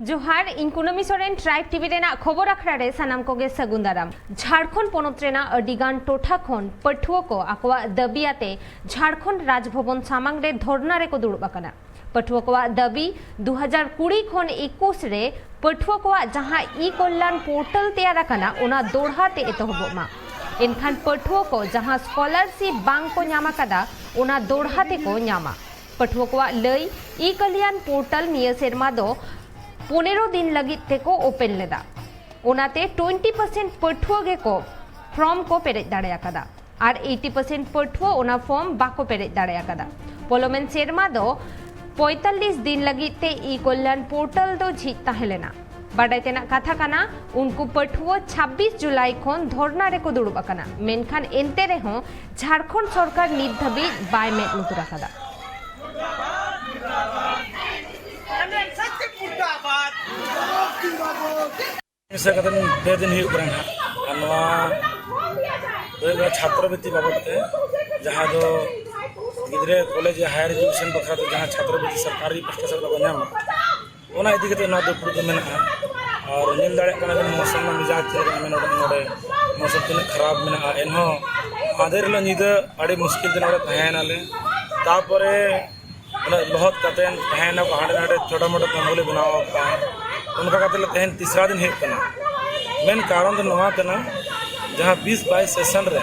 जोहार इन कुनमी Soren tribe TV Raina खबर आखड़ा रे सानाम कोगे सगुन दाराम। झारखंड पोनोत रेना अडिगान टोठा खन पठुआ को आकवा दाबियाते झारखंड राजभवन सामांग रे धरना रे को दुड़ुब आकना। पठुआ को दाबी 2020 खन 21 रे पठुआ को जहां ई कल्याण पोर्टल तैयार आकना ओना दोढ़ा ते एतहबमा। एनखान पठुआ को जहां स्कॉलरशिप बांग को ᱧᱟᱢ आकदा ओना दोढ़ा ते को ᱧᱟᱢᱟ। पठुआ को लई ई कल्याण पोर्टल निया सेरमा दो 15 दिन लगी को ओपन लेदा ओनाते 20% पठुआ गे को फॉर्म को पेरेज दाड़े आकादा और 80% पठुआ ओना फॉर्म बाको पेरेज दाड़े आकादा। पोलोमेन सेरमा दो 45 दिन लगी ई कल्याण पोर्टल दो झिज ताहेलेना। बाडाय तेना कथा काना उनको पठुआ 26 जुलाई खन धरना रे को दुड़ुब आकाना। मेनखान एनते रेहों झारखंड सरकार नित धाबी बाय मेद लुतुर आकादा। छात्रवृत्ति बाबते जहाँ दो गिद्रे कॉलेज हायर एजुकेशन बखरा तो जहाँ छात्रवृत्ति सरकारी पास्टा से को नाम ओना इदी कते ना दुपुर मेना और नील दाड़े कना मौसम मिजाज चे नोडे मौसम तीन खराब मेना एनहो आधेर ल निद अड़ी मुश्किल दिन ओडे तहनाले तापरे लहत कतेन तहना को हाडे नाडे छोटा मोटा तंगुली बनाव का उनका कते तहन तीसरा दिन हेक कना। मेन कारण तो नवा कना जहाँ 20-22 सेशन रे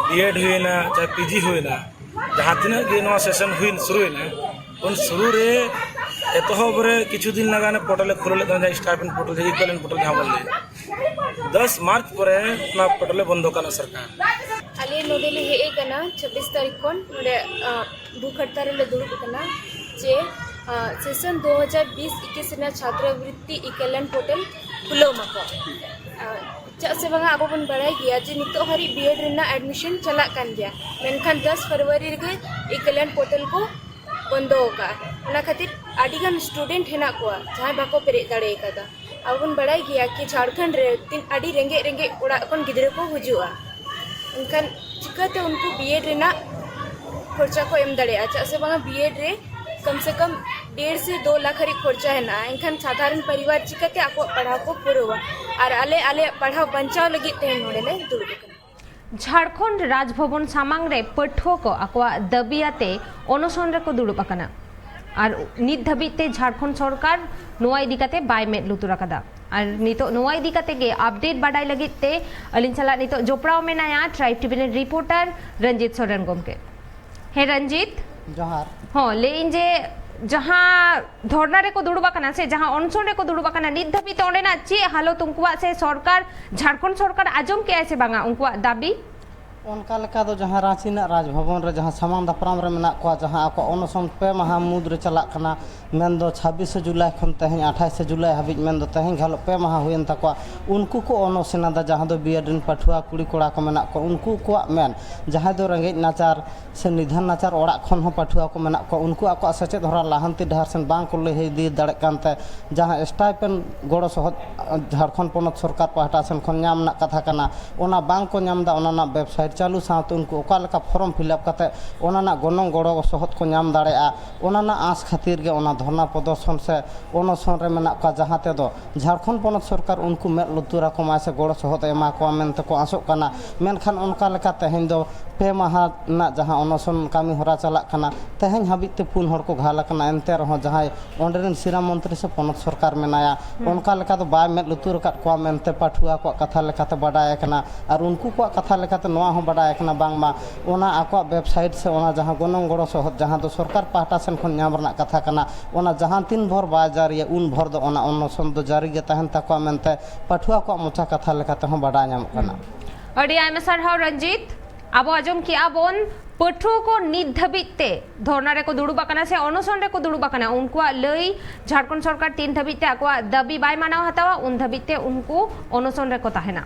बीएड हुईना चाहे पीजी हुईना जहाँ तीन गे नवा सेशन हुई शुरू हुईना उन शुरू रे एतहब रे किछु दिन लगाने पोर्टल खुले जहाँ स्टाइपेंड पोर्टल इक्विवेलेंट पोर्टल जहाँ बोले 10 मार्च पर अपना पोर्टल बंद करना सरकार अले नोडेले हे कना 26 तारीख कोन नोडे भूख हड़ताल ले दुड़ुब कना जे सेशन 2020-21 ना छात्रवृत्ति ई कल्याण पोर्टल खुलो मको से बंगा अब बन बड़ाई गया जे नितो हरी बीएड रेना एडमिशन चला कान गया मेनखान 10 फरवरी रे ई कल्याण पोर्टल को बंदो का ओना खातिर आडिगान स्टूडेंट हेना को जहां बाको पेरे दाड़े कादा अब बन बड़ाई गया कि झारखंड रे तीन आडी रेंगे रेंगे ओड़ा कोन गिदरे को हुजुआ इनखान चिकाते उनको बीएड रेना खर्चा को एम दाड़े अच्छा से बंगा बीएड रे कम से कम 1.5 से 2 लाख हरी खर्चा है ना इनखान साधारण परिवार चिकाते आको पढ़ाव को पुरवा और आले आले पढ़ाव बंचाव लगी तेन नोडेले दुड़ुब। झारखंड राजभवन सामांग रे पठुआ को आकवा दाबियाते अनशन रे को दुड़ुब आकना और नित धाबिते झारखंड सरकार नोआ इदिकाते बाय मेद लुतुर आकादा और नितो नोआ इदिकाते गे अपडेट बाडाय लगिते अलिन सला नितो जोपड़ाव मेनाया ट्राइब टीवी ने रिपोर्टर रंजीत सोरेन गोमके। हे रंजीत जोहार हाँ लेकिन जे जहाँ धरना रे को दुड़ुब आकना से जहाँ अनशन रे को दुड़ुब आकना नित धाबिते ओंडेना चे हालत उनकुआ से सरकार झारखंड सरकार आजम के ऐसे बांगा उनकुआ दाबी उनका लेका दो जहाँ रांची ना राजभवन रे जहाँ सामान दापराम रे मेना को जहाँ आको अनशन पे महा मुद रे चला कना मेन दो 26 जुलाई खन तहें 28 जुलाई हाबिज मेन दो तहें घालो पे महा हुइन तको उनको को अनशना दा जहाँ दो बीएड पठुआ कुड़ी कोड़ा को मेना को उनको को मेन जहाँ दो रेंगे नाचार से निधन नाचार ओड़ा खन हो पठुआ को मेना को उनको आको सचेत धरा लाहंती ढार सेन बांग को ले दी दाड़े कानते जहाँ स्टाइपेंड गड़ो सहत झारखंड पोनत सरकार पाहटा सेन खन ᱧᱟᱢ ना कथा कना ओना बांग को ᱧᱟᱢ दा ओना ना वेबसाइट चालू साथ उनको ओका फॉर्म फिलअप करते ओना गोनों गड़ो सहत को नाम दाड़ा ओना आस खातिर गे ओना धरना प्रदर्शन से अनशन रे मेना का जहाँ ते दो झारखंड पोनत सरकार उनको मेद लुतुरा को मासे गड़ो सहत एमा को मेनते को आसोग कना मेनखान उनका लेका तेहें दो पे माहा ना जहाँ अनशन कामी हरा चला कना तेहें हाबिते 4 हर को घाल कना एनते रहो जहाँ ओंडेन सिरा मंत्री से पोनत सरकार मेनाया उनका लेका तो बाय मेद लुतुर का को मेनते पठुआ को कथा लेकाते बाडाय कना और उनको को कथा लेकाते नोआ हो बाडाय बांगमा ओना आको वेबसाइट से ओना जहाँ गोनों गड़ो सहत जहाँ दो सरकार पाहटा सेन खन ᱧᱟᱢ रना कथा कना ओना जहाँ 3 भर बा जारी उन भर दो ओना अनशन दो जारी गे तहन तको मेनते पठुआ को मोचा कथा लेकाते हो बाडा ᱧᱟᱢ कना अडी आयमा सारहाव रंजीत अब आजम किया बोन पठुआ को नित धाबिते धरना रे को दुड़ुब आकना से अनशन रे को दुड़ुब आकना उनको लई झारखंड सरकार 3 धाबिते आको दाबी बाय मानाव हतावा उन धाबिते उनको अनशन रे को ताहेना।